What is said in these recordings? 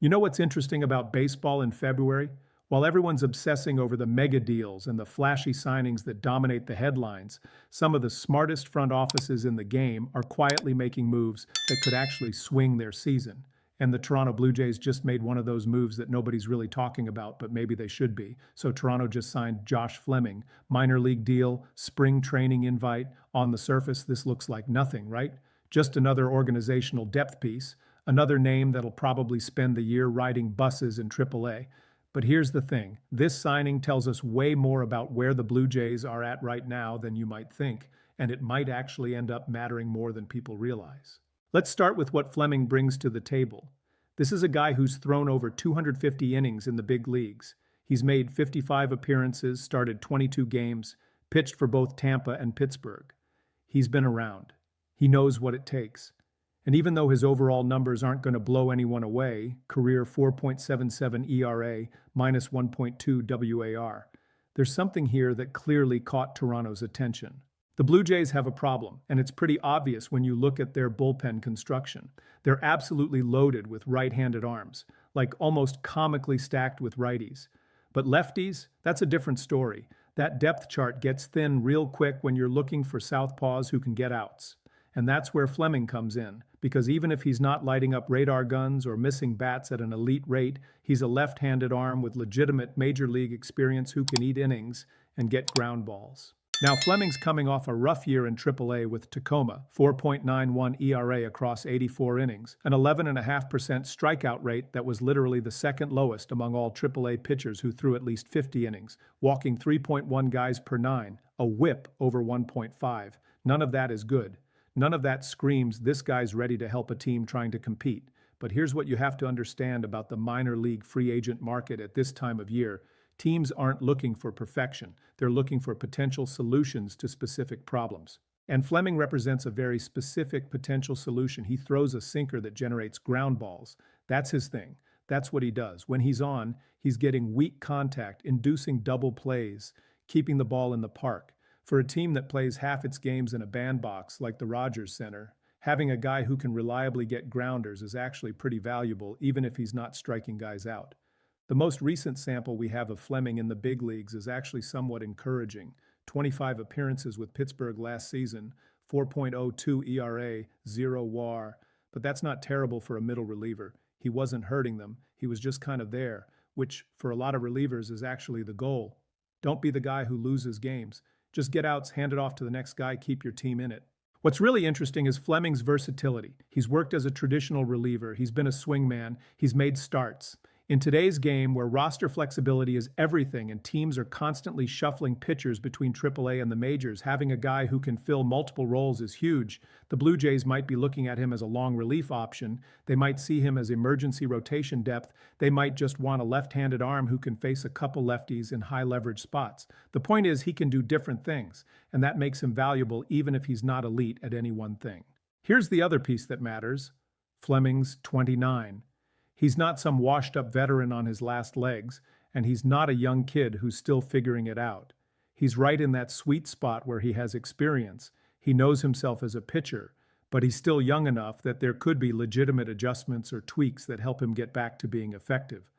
You know what's interesting about baseball in February? While everyone's obsessing over the mega deals and the flashy signings that dominate the headlines, some of the smartest front offices in the game are quietly making moves that could actually swing their season. And the Toronto Blue Jays just made one of those moves that nobody's really talking about, but maybe they should be. So Toronto just signed Josh Fleming, minor league deal, spring training invite. On the surface, this looks like nothing, right? Just another organizational depth piece, another name that'll probably spend the year riding buses in AAA. But here's the thing, this signing tells us way more about where the Blue Jays are at right now than you might think, and it might actually end up mattering more than people realize. Let's start with what Fleming brings to the table. This is a guy who's thrown over 250 innings in the big leagues. He's made 55 appearances, started 22 games, pitched for both Tampa and Pittsburgh. He's been around. He knows what it takes. And even though his overall numbers aren't going to blow anyone away, career 4.77 ERA, minus 1.2 WAR, there's something here that clearly caught Toronto's attention. The Blue Jays have a problem, and it's pretty obvious when you look at their bullpen construction. They're absolutely loaded with right-handed arms, like almost comically stacked with righties. But lefties, that's a different story. That depth chart gets thin real quick when you're looking for southpaws who can get outs. And that's where Fleming comes in, because even if he's not lighting up radar guns or missing bats at an elite rate, he's a left-handed arm with legitimate major league experience who can eat innings and get ground balls. Now, Fleming's coming off a rough year in AAA with Tacoma, 4.91 ERA across 84 innings, an 11.5% strikeout rate that was literally the second lowest among all AAA pitchers who threw at least 50 innings, walking 3.1 guys per nine, a whip over 1.5. None of that is good. None of that screams this guy's ready to help a team trying to compete. But here's what you have to understand about the minor league free agent market at this time of year. Teams aren't looking for perfection. They're looking for potential solutions to specific problems. And Fleming represents a very specific potential solution. He throws a sinker that generates ground balls. That's his thing. That's what he does. When he's on, he's getting weak contact, inducing double plays, keeping the ball in the park. For a team that plays half its games in a bandbox like the Rogers Center, having a guy who can reliably get grounders is actually pretty valuable, even if he's not striking guys out. The most recent sample we have of Fleming in the big leagues is actually somewhat encouraging. 25 appearances with Pittsburgh last season, 4.02 ERA, 0 WAR. But that's not terrible for a middle reliever. He wasn't hurting them. He was just kind of there, which for a lot of relievers is actually the goal. Don't be the guy who loses games. Just get outs, hand it off to the next guy, keep your team in it. What's really interesting is Fleming's versatility. He's worked as a traditional reliever. He's been a swingman. He's made starts. In today's game, where roster flexibility is everything and teams are constantly shuffling pitchers between AAA and the majors, having a guy who can fill multiple roles is huge. The Blue Jays might be looking at him as a long relief option. They might see him as emergency rotation depth. They might just want a left-handed arm who can face a couple lefties in high-leverage spots. The point is he can do different things, and that makes him valuable even if he's not elite at any one thing. Here's the other piece that matters. Fleming's 29. He's not some washed-up veteran on his last legs, and he's not a young kid who's still figuring it out. He's right in that sweet spot where he has experience. He knows himself as a pitcher, but he's still young enough that there could be legitimate adjustments or tweaks that help him get back to being effective.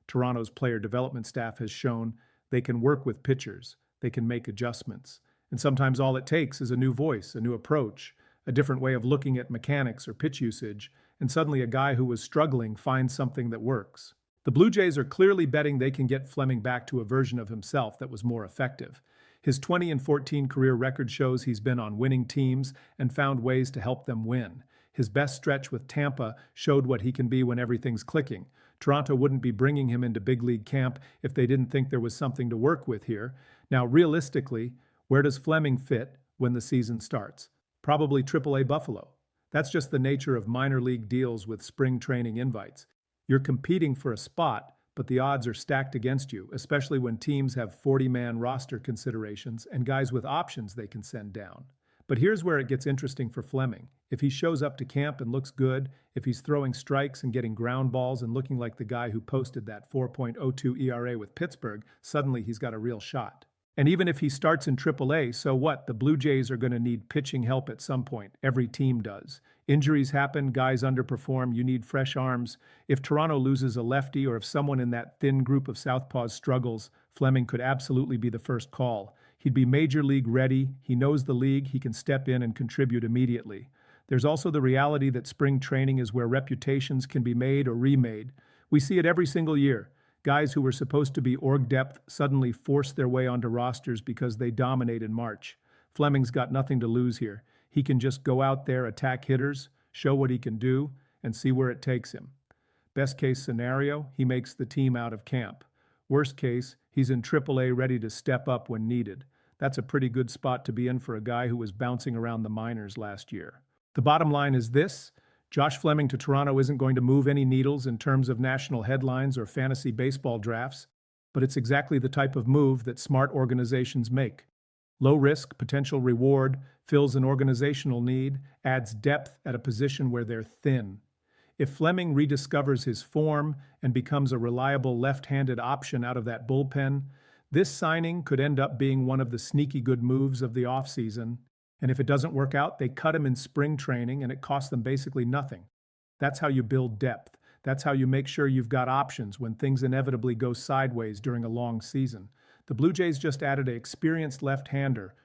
Toronto's player development staff has shown they can work with pitchers, they can make adjustments, and sometimes all it takes is a new voice, a new approach, a different way of looking at mechanics or pitch usage, and suddenly a guy who was struggling finds something that works. The Blue Jays are clearly betting they can get Fleming back to a version of himself that was more effective. His 20-14 career record shows he's been on winning teams and found ways to help them win. His best stretch with Tampa showed what he can be when everything's clicking. Toronto wouldn't be bringing him into big league camp if they didn't think there was something to work with here. Now, realistically, where does Fleming fit when the season starts? Probably AAA Buffalo. That's just the nature of minor league deals with spring training invites. You're competing for a spot, but the odds are stacked against you, especially when teams have 40-man roster considerations and guys with options they can send down. But here's where it gets interesting for Fleming. If he shows up to camp and looks good, if he's throwing strikes and getting ground balls and looking like the guy who posted that 4.02 ERA with Pittsburgh, suddenly he's got a real shot. And even if he starts in AAA, so what? The Blue Jays are going to need pitching help at some point. Every team does. Injuries happen, guys underperform, you need fresh arms. If Toronto loses a lefty or if someone in that thin group of southpaws struggles, Fleming could absolutely be the first call. He'd be major league ready, he knows the league, he can step in and contribute immediately. There's also the reality that spring training is where reputations can be made or remade. We see it every single year. Guys who were supposed to be org depth suddenly force their way onto rosters because they dominate in March. Fleming's got nothing to lose here. He can just go out there, attack hitters, show what he can do, and see where it takes him. Best case scenario, he makes the team out of camp. Worst case, he's in AAA ready to step up when needed. That's a pretty good spot to be in for a guy who was bouncing around the minors last year. The bottom line is this: Josh Fleming to Toronto isn't going to move any needles in terms of national headlines or fantasy baseball drafts, but it's exactly the type of move that smart organizations make. Low risk, potential reward, fills an organizational need, adds depth at a position where they're thin. If Fleming rediscovers his form and becomes a reliable left-handed option out of that bullpen, this signing could end up being one of the sneaky good moves of the offseason. And if it doesn't work out, they cut him in spring training and it costs them basically nothing. That's how you build depth. That's how you make sure you've got options when things inevitably go sideways during a long season. The Blue Jays just added an experienced left-hander